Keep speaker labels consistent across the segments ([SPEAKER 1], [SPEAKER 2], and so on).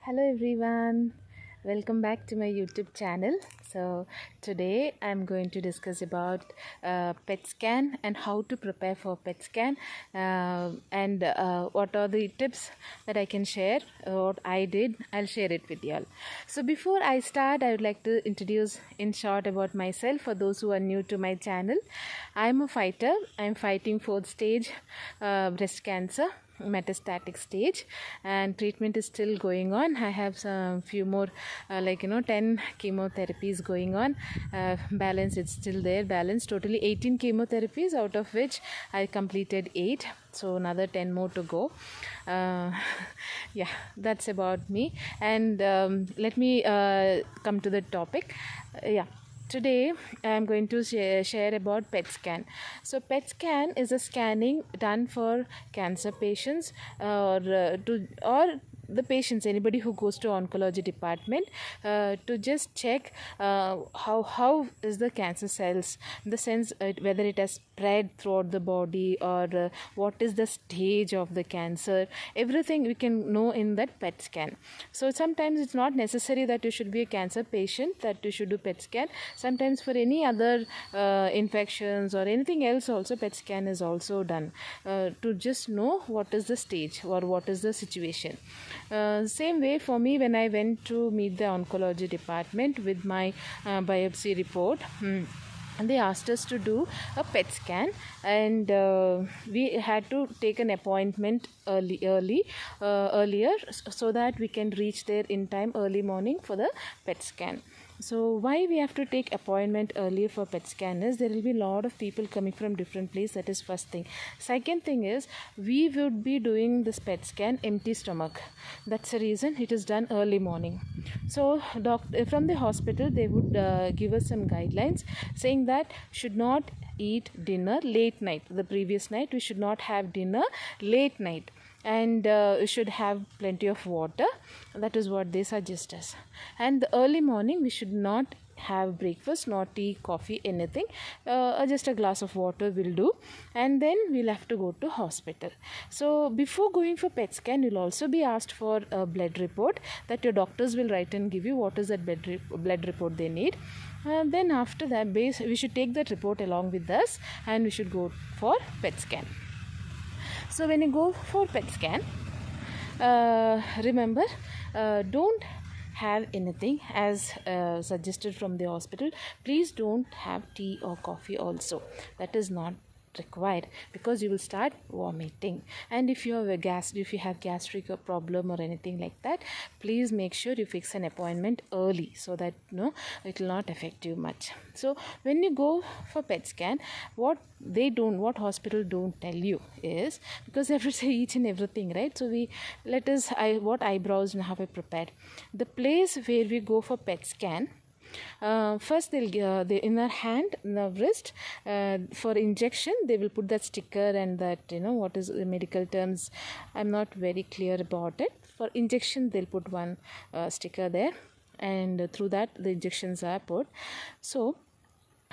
[SPEAKER 1] Hello everyone, welcome back to my YouTube channel. So today I'm going to discuss about PET scan and how to prepare for PET scan and what are the tips that I can share. What I did, I'll share it with you all. So before I start, I would like to introduce in short about myself for those who are new to my channel. I'm a fighter. I'm fighting fourth stage breast cancer, metastatic stage, and treatment is still going on. I have some few more 10 chemotherapies going on. Balance, it's still there, balance totally 18 chemotherapies, out of which I completed 8, so another 10 more to go. Yeah, that's about me. And let me come to the topic. Today I am going to share about PET scan. So PET scan is a scanning done for cancer patients or the patients, anybody who goes to oncology department to just check how is the cancer cells, in the sense whether it has spread throughout the body or what is the stage of the cancer. Everything we can know in that PET scan. So sometimes it's not necessary that you should be a cancer patient that you should do PET scan. Sometimes for any other infections or anything else also, PET scan is also done to just know what is the stage or what is the situation. Same way for me, when I went to meet the oncology department with my biopsy report, they asked us to do a PET scan, and we had to take an appointment earlier so that we can reach there in time early morning for the PET scan. So why we have to take appointment earlier for PET scan is there will be a lot of people coming from different places. That is first thing. Second thing is we would be doing this PET scan empty stomach. That's the reason it is done early morning. So from the hospital they would give us some guidelines saying that should not eat dinner late night. The previous night we should not have dinner late night, and we should have plenty of water. That is what they suggest us. And the early morning we should not have breakfast, not tea, coffee, anything. Just a glass of water will do, and then we'll have to go to hospital. So before going for PET scan, you'll also be asked for a blood report that your doctors will write and give you what is that blood report they need. Then after that, we should take that report along with us, and we should go for PET scan. So when you go for PET scan, remember, don't have anything as suggested from the hospital. Please don't have tea or coffee also. That is not required, because you will start vomiting. And if you have gastric problem or anything like that, please make sure you fix an appointment early so that it will not affect you much. So when you go for PET scan, what hospital don't tell you is, because they have to say each and everything, right? So what eyebrows and how I prepared. The place where we go for PET scan, first they'll in their hand, in the wrist, for injection they will put that sticker, and that what is the medical terms, I'm not very clear about it. For injection they'll put one sticker there, and through that the injections are put. So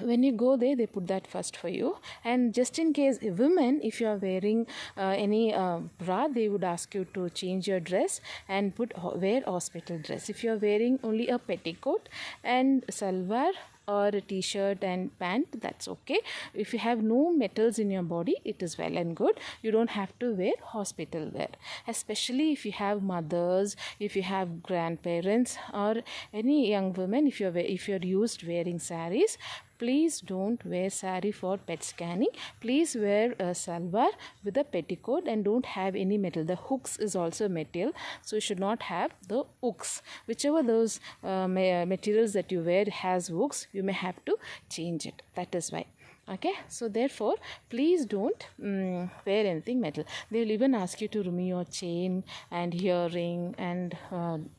[SPEAKER 1] when you go there, they put that first for you. And just in case, women, if you are wearing any bra, they would ask you to change your dress and wear hospital dress. If you are wearing only a petticoat and salwar or a t-shirt and pant, that's okay. If you have no metals in your body, it is well and good. You don't have to wear hospital wear, especially if you have mothers, if you have grandparents, or any young women. If you're used wearing saris, please don't wear sari for PET scanning. Please wear a salwar with a petticoat, and don't have any metal. The hooks is also metal, so you should not have the hooks. Whichever those materials that you wear has hooks, you may have to change it. That is why. Okay, so therefore please don't wear anything metal. They will even ask you to remove your chain and earring, and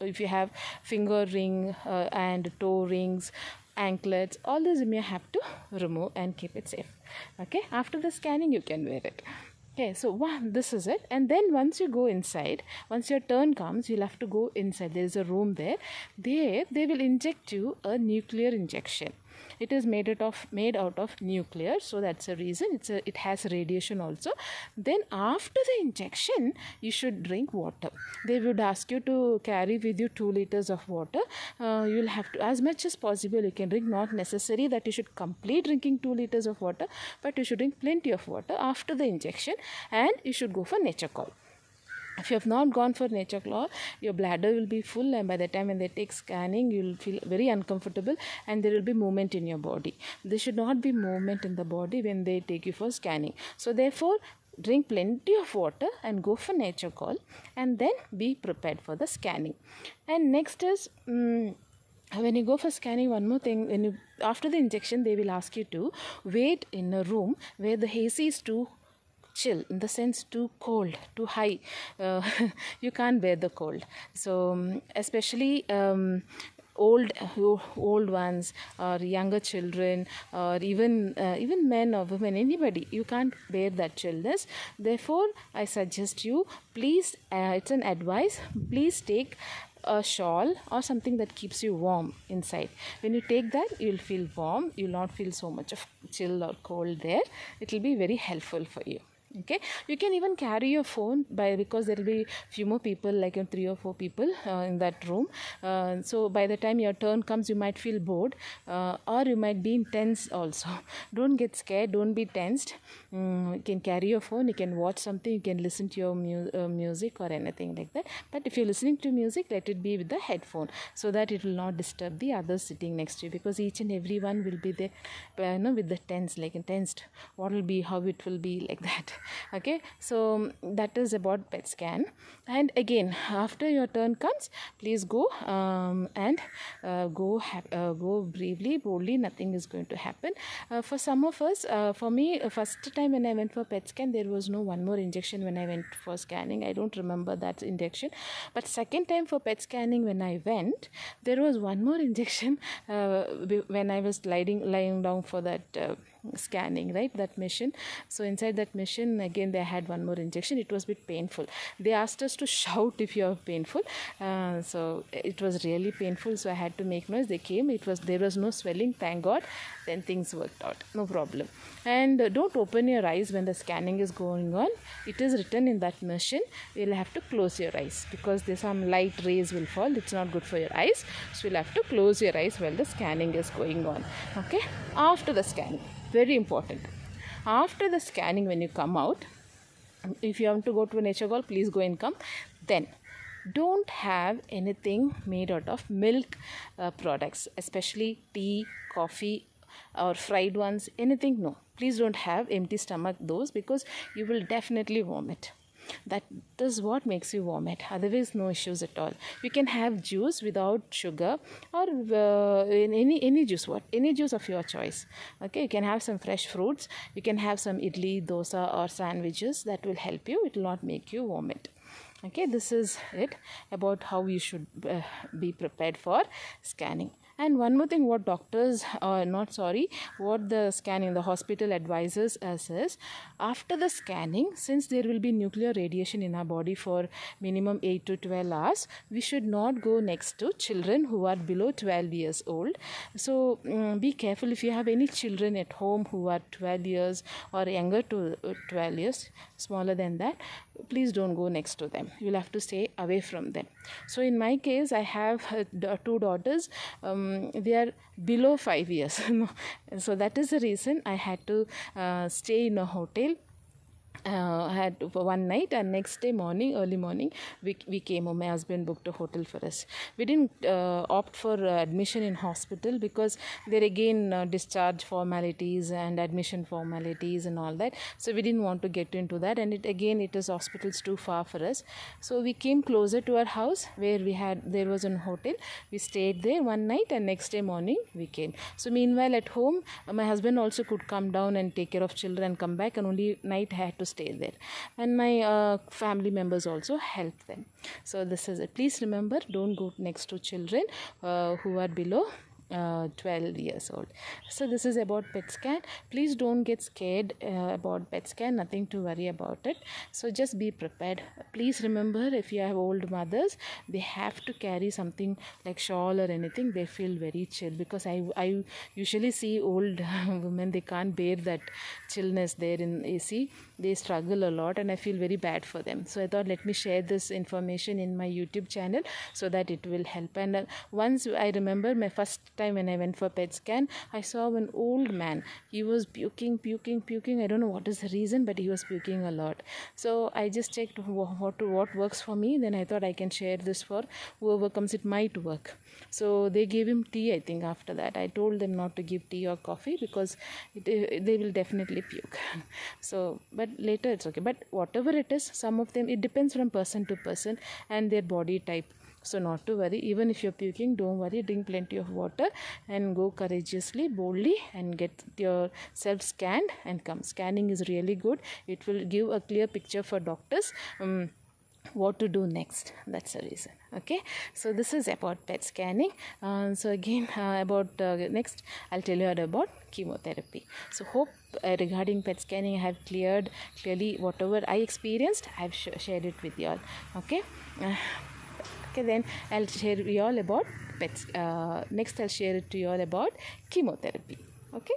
[SPEAKER 1] if you have finger ring and toe rings, anklets, all those you may have to remove and keep it safe. Okay, after the scanning you can wear it. Okay, so this is it. And then once you go inside, once your turn comes, you'll have to go inside. There is a room there. They will inject you a nuclear injection. It is made out of nuclear, so that's a reason. It has radiation also. Then after the injection, you should drink water. They would ask you to carry with you 2 liters of water. You'll have to, as much as possible, you can drink. Not necessary that you should complete drinking 2 liters of water, but you should drink plenty of water after the injection, and you should go for nature call. If you have not gone for nature call, your bladder will be full, and by the time when they take scanning, you will feel very uncomfortable, and there will be movement in your body. There should not be movement in the body when they take you for scanning. So therefore, drink plenty of water and go for nature call, and then be prepared for the scanning. And next is when you go for scanning, one more thing, after the injection, they will ask you to wait in a room where the AC is too chill, in the sense too cold, too high. You can't bear the cold. So especially old ones, or younger children, or even men or women, anybody, you can't bear that chillness. Therefore, I suggest you, please, it's an advice, please take a shawl or something that keeps you warm inside. When you take that, you'll feel warm. You'll not feel so much of chill or cold there. It will be very helpful for you. Okay, you can even carry your phone because there will be few more people, like 3 or 4 people in that room. So by the time your turn comes, you might feel bored, or you might be tense also. Don't get scared, don't be tensed. You can carry your phone, you can watch something, you can listen to your music or anything like that. But if you're listening to music, let it be with the headphone, so that it will not disturb the others sitting next to you, because each and every one will be there with the tensed. What will be, how it will be, like that. Okay, so that is about PET scan. And again, after your turn comes, please go and go bravely, boldly. Nothing is going to happen. For some of us, for me, first time when I went for PET scan, there was no one more injection when I went for scanning. I don't remember that injection. But second time for PET scanning, when I went, there was one more injection when I was lying down for that scanning, right, that machine. So inside that machine, again, they had one more injection. It was a bit painful. They asked us to shout if you are painful. So it was really painful, so I had to make noise. They came, there was no swelling, thank God. Then things worked out, no problem. And don't open your eyes when the scanning is going on. It is written in that machine, you'll have to close your eyes, because there's some light rays will fall. It's not good for your eyes, so you'll have to close your eyes while the scanning is going on. Okay, after the scanning, very important, after the scanning, when you come out, if you want to go to a nature call, please go and come. Then don't have anything made out of milk products, especially tea, coffee, or fried ones, anything. No, please don't have empty stomach those, because you will definitely vomit. That is what makes you vomit. Otherwise, no issues at all. You can have juice without sugar, or any juice, any juice of your choice. Okay, you can have some fresh fruits. You can have some idli, dosa, or sandwiches. That will help you. It will not make you vomit. Okay, this is it about how you should be prepared for scanning. And one more thing, what what the scanning, the hospital advises us is, after the scanning, since there will be nuclear radiation in our body for minimum 8 to 12 hours, we should not go next to children who are below 12 years old. So be careful. If you have any children at home who are 12 years or younger to 12 years, smaller than that, please don't go next to them. You'll have to stay away from them. So in my case, I have 2 daughters. They are below 5 years. So that is the reason I had to stay in a hotel. Had for one night, and next day early morning, we came home. My husband booked a hotel for us. We didn't opt for admission in hospital, because there again discharge formalities and admission formalities and all that. So we didn't want to get into that, and it is hospitals too far for us. So we came closer to our house, where there was a hotel. We stayed there one night, and next day morning we came. So meanwhile at home, my husband also could come down and take care of children and come back, and only night I had to stay there, and my family members also helped them. So this is it. Please remember, don't go next to children who are below 12 years old. So this is about PET scan. Please don't get scared about PET scan, nothing to worry about it. So just be prepared. Please remember, if you have old mothers, they have to carry something like shawl or anything. They feel very chill, because I usually see old women, they can't bear that chillness there in AC. They struggle a lot, and I feel very bad for them. So I thought, let me share this information in my YouTube channel so that it will help. And once I remember my first time when I went for PET scan, I saw an old man. He was puking. I don't know what is the reason, but he was puking a lot. So I just checked what works for me. Then I thought I can share this for whoever comes. It might work. So they gave him tea, I think. After that, I told them not to give tea or coffee, because they will definitely puke. So, but later it's okay. But whatever it is, some of them, it depends from person to person and their body type. So not to worry. Even if you're puking, don't worry. Drink plenty of water and go courageously, boldly, and get yourself scanned and come. Scanning is really good. It will give a clear picture for doctors. What to do next. That's the reason. Okay, so this is about PET scanning. So again, about next, I'll tell you about chemotherapy. So hope regarding PET scanning, I have clearly whatever I experienced, I've shared it with you all. Okay. Okay, then I'll share you all about PET. Next, I'll share it to you all about chemotherapy. Okay.